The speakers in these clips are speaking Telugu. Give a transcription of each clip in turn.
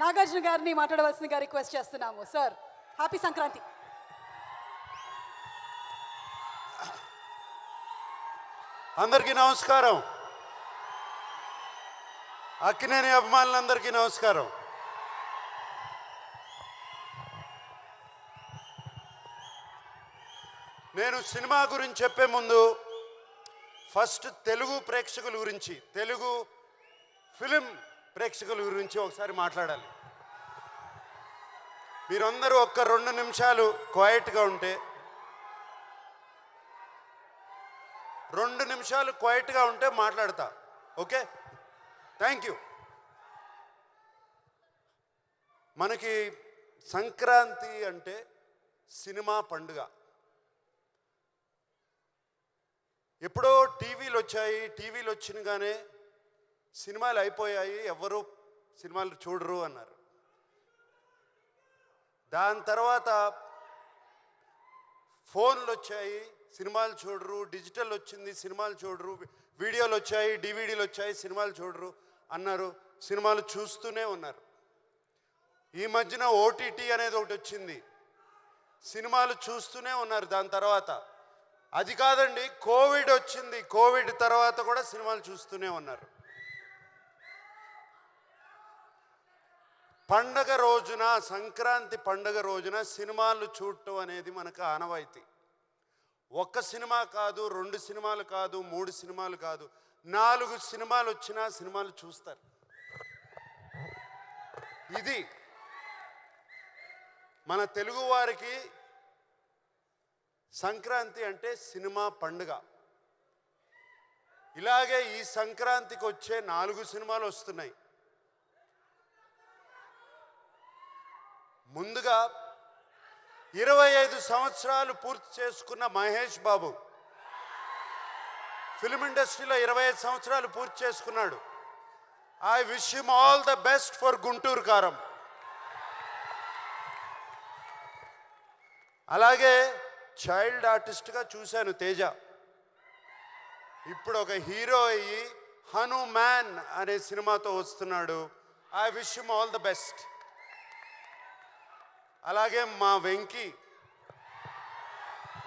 నాగార్జున గారిని మాట్లాడవలసిందిగా రిక్వెస్ట్ చేస్తున్నాము. Sir, happy Sankranti. అందరికీ నమస్కారం. అక్కినేని అభిమానులందరికీ నమస్కారం. నేను సినిమా గురించి చెప్పే ముందు ఫస్ట్ తెలుగు ప్రేక్షకుల గురించి, తెలుగు ఫిలిం ప్రేక్షకుల గురించి ఒకసారి మాట్లాడాలి. మీరందరూ ఒక్క 2 నిమిషాలు క్వైట్గా ఉంటే, 2 నిమిషాలు క్వైట్గా ఉంటే మాట్లాడతా. Okay, thank you. మనకి సంక్రాంతి అంటే సినిమా పండుగ. ఎప్పుడో టీవీలు వచ్చాయి, టీవీలు వచ్చినగానే సినిమాలు అయిపోయాయి, ఎవరు సినిమాలు చూడరు అన్నారు. దాని తర్వాత ఫోన్లు వచ్చాయి, సినిమాలు చూడరు. డిజిటల్ వచ్చింది, సినిమాలు చూడరు. వీడియోలు వచ్చాయి, డివిడీలు వచ్చాయి, సినిమాలు చూడరు అన్నారు. సినిమాలు చూస్తూనే ఉన్నారు. ఈ మధ్యన ఓటీటీ అనేది ఒకటి వచ్చింది, సినిమాలు చూస్తూనే ఉన్నారు. దాని తర్వాత అది కాదండి, కోవిడ్ వచ్చింది, కోవిడ్ తర్వాత కూడా సినిమాలు చూస్తూనే ఉన్నారు. పండగ రోజున, సంక్రాంతి పండగ రోజున సినిమాలు చూడటం అనేది మనకు ఆనవాయితీ. ఒక్క సినిమా కాదు, 2 సినిమాలు కాదు, 3 సినిమాలు కాదు, 4 సినిమాలు వచ్చినా సినిమాలు చూస్తారు. ఇది మన తెలుగు వారికి సంక్రాంతి అంటే సినిమా పండుగ. ఇలాగే ఈ సంక్రాంతికి వచ్చే 4 సినిమాలు వస్తున్నాయి. ముందుగా 25 సంవత్సరాలు పూర్తి చేసుకున్న మహేష్ బాబు ఫిలిం ఇండస్ట్రీలో 25 సంవత్సరాలు పూర్తి చేసుకున్నాడు. I wish him all the best for Guntur కారం. అలాగే చైల్డ్ ఆర్టిస్ట్గా చూశాను తేజ. ఇప్పుడు ఒక హీరో అయ్యి హనుమాన్ అనే సినిమాతో వస్తున్నాడు. I wish him all the best. అలాగే మా వెంకీ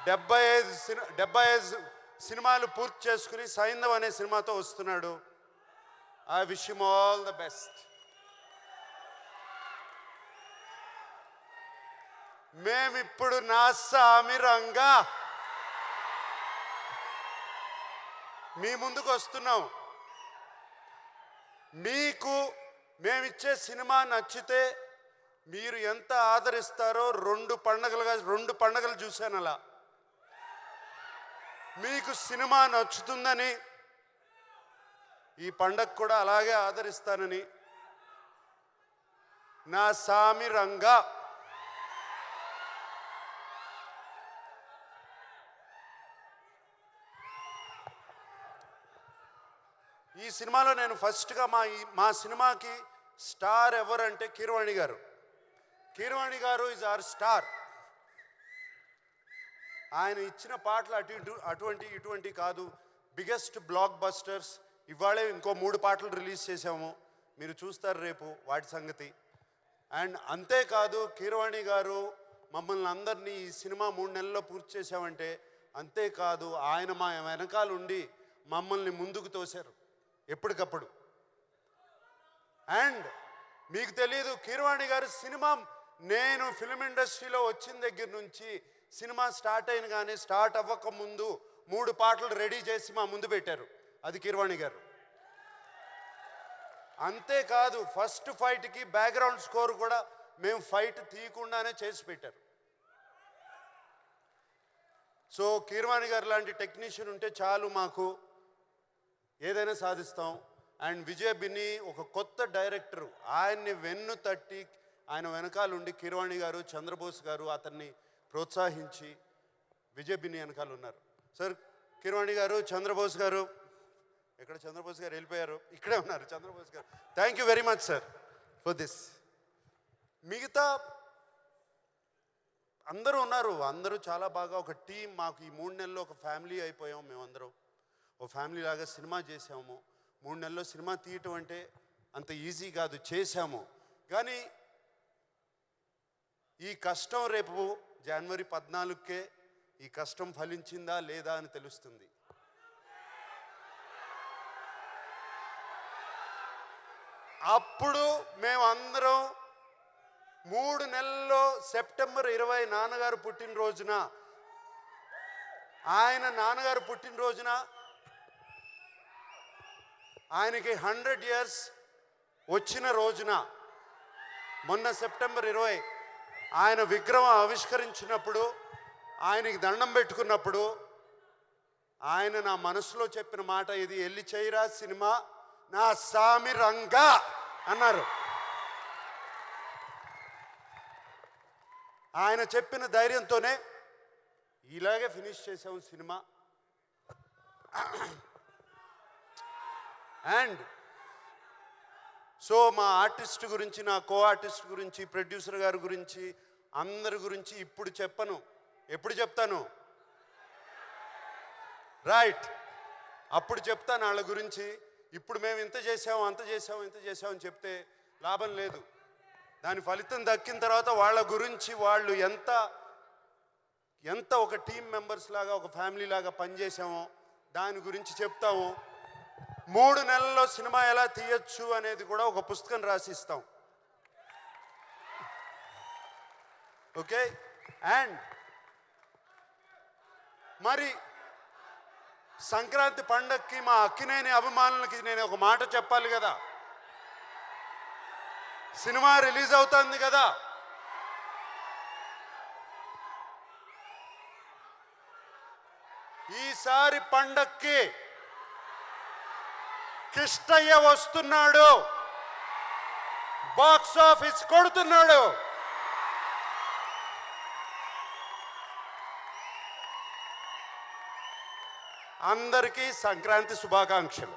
75 సినిమాలు పూర్తి చేసుకుని సైంధవ్ అనే సినిమాతో వస్తున్నాడు. I wish him all the best. మేమిప్పుడు నా సామిరంగా మీ ముందుకు వస్తున్నాం. మీకు మేమిచ్చే సినిమా నచ్చితే మీరు ఎంత ఆదరిస్తారో 2 పండగలు చూశాను. అలా మీకు సినిమా నచ్చుతుందని ఈ పండగ కూడా అలాగే ఆదరిస్తానని నా సామిరంగా ఈ సినిమాలో నేను ఫస్ట్గా మా సినిమాకి స్టార్ ఎవరంటే కీరవాణి గారు. కీరవాణి గారు ఈజ్ అవర్ స్టార్. ఆయన ఇచ్చిన పాటలు ఇటువంటి కాదు, బిగ్గెస్ట్ బ్లాక్ బస్టర్స్. ఇవాళే ఇంకో 3 పాటలు రిలీజ్ చేసాము, మీరు చూస్తారు రేపు వాటి సంగతి. అండ్ అంతేకాదు, కీరవాణి గారు మమ్మల్ని అందరినీ ఈ సినిమా 3 నెలల్లో పూర్తి చేసామంటే అంతేకాదు, ఆయన మా వెనకాల ఉండి మమ్మల్ని ముందుకు తోశారు ఎప్పటికప్పుడు. అండ్ మీకు తెలీదు, కీరవాణి గారు సినిమా, నేను ఫిలిం ఇండస్ట్రీలో వచ్చిన దగ్గర నుంచి సినిమా స్టార్ట్ అయిన కానీ స్టార్ట్ అవ్వక ముందు 3 పాటలు రెడీ చేసి మా ముందు పెట్టారు. అది కీరవాణి గారు. అంతేకాదు, ఫస్ట్ ఫైట్కి బ్యాక్గ్రౌండ్ స్కోర్ కూడా మేము ఫైట్ తీయకుండానే చేసి పెట్టారు. సో కీరవాణి గారు లాంటి టెక్నీషియన్ ఉంటే చాలు, మాకు ఏదైనా సాధిస్తాం. అండ్ విజయ్ బిన్ని ఒక కొత్త డైరెక్టరు, ఆయన్ని వెన్ను తట్టి ఆయన వెనకాల ఉండి కీరవాణి గారు, చంద్రబోస్ గారు అతన్ని ప్రోత్సహించి విజయ్ బిన్ని వెనకాల ఉన్నారు. సార్, కీరవాణి గారు, చంద్రబోస్ గారు, ఎక్కడ చంద్రబోస్ గారు వెళ్ళిపోయారు, ఇక్కడే ఉన్నారు చంద్రబోస్ గారు. Thank you very much sir for this. మిగతా అందరూ ఉన్నారు, అందరూ చాలా బాగా ఒక టీం. మాకు ఈ 3 నెలల్లో ఒక ఫ్యామిలీ అయిపోయాం. మేమందరం ఓ ఫ్యామిలీ లాగా సినిమా చేసాము. 3 నెలల్లో సినిమా తీయటం అంటే అంత ఈజీ కాదు, చేశాము. కానీ ఈ కష్టం రేపు జనవరి 14కే ఈ కష్టం ఫలించిందా లేదా అని తెలుస్తుంది. అప్పుడు మేమందరం 3 నెలల్లో సెప్టెంబర్ 20 నాన్నగారు పుట్టినరోజున, నాన్నగారు పుట్టినరోజున ఆయనకి 100 years వచ్చిన రోజున, మొన్న సెప్టెంబర్ 20 ఆయన విగ్రహం ఆవిష్కరించినప్పుడు, ఆయనకి దండం పెట్టుకున్నప్పుడు ఆయన నా మనసులో చెప్పిన మాట ఇది, ఎల్లి చేయరా సినిమా నా సామి రంగా అన్నారు. ఆయన చెప్పిన ధైర్యంతోనే ఇలాగే ఫినిష్ చేసాము సినిమా. అండ్ సో మా ఆర్టిస్ట్ గురించి, నా కో ఆర్టిస్ట్ గురించి, ప్రొడ్యూసర్ గారి గురించి, అందరి గురించి ఇప్పుడు చెప్పను. ఎప్పుడు చెప్తాను? రైట్, అప్పుడు చెప్తాను వాళ్ళ గురించి. ఇప్పుడు మేము ఇంత చేసాము, అంత చేసాము, ఇంత చేసామని చెప్తే లాభం లేదు. దాని ఫలితం దక్కిన తర్వాత వాళ్ళ గురించి, వాళ్ళు ఎంత ఒక టీం మెంబర్స్ లాగా, ఒక ఫ్యామిలీ లాగా పనిచేసామో దాని గురించి చెప్తాము. 3 నెలల్లో సినిమా ఎలా తీయచ్చు అనేది కూడా ఒక పుస్తకం రాసిస్తాం. ఓకే. అండ్ మరి సంక్రాంతి పండగకి మా అక్కినేని అభిమానులకి నేను ఒక మాట చెప్పాలి కదా. సినిమా రిలీజ్ అవుతుంది కదా, ఈసారి పండక్కి కిష్టయ్య వస్తున్నాడు, బాక్స్ ఆఫీస్ కొడుతున్నాడు. అందరికీ సంక్రాంతి శుభాకాంక్షలు.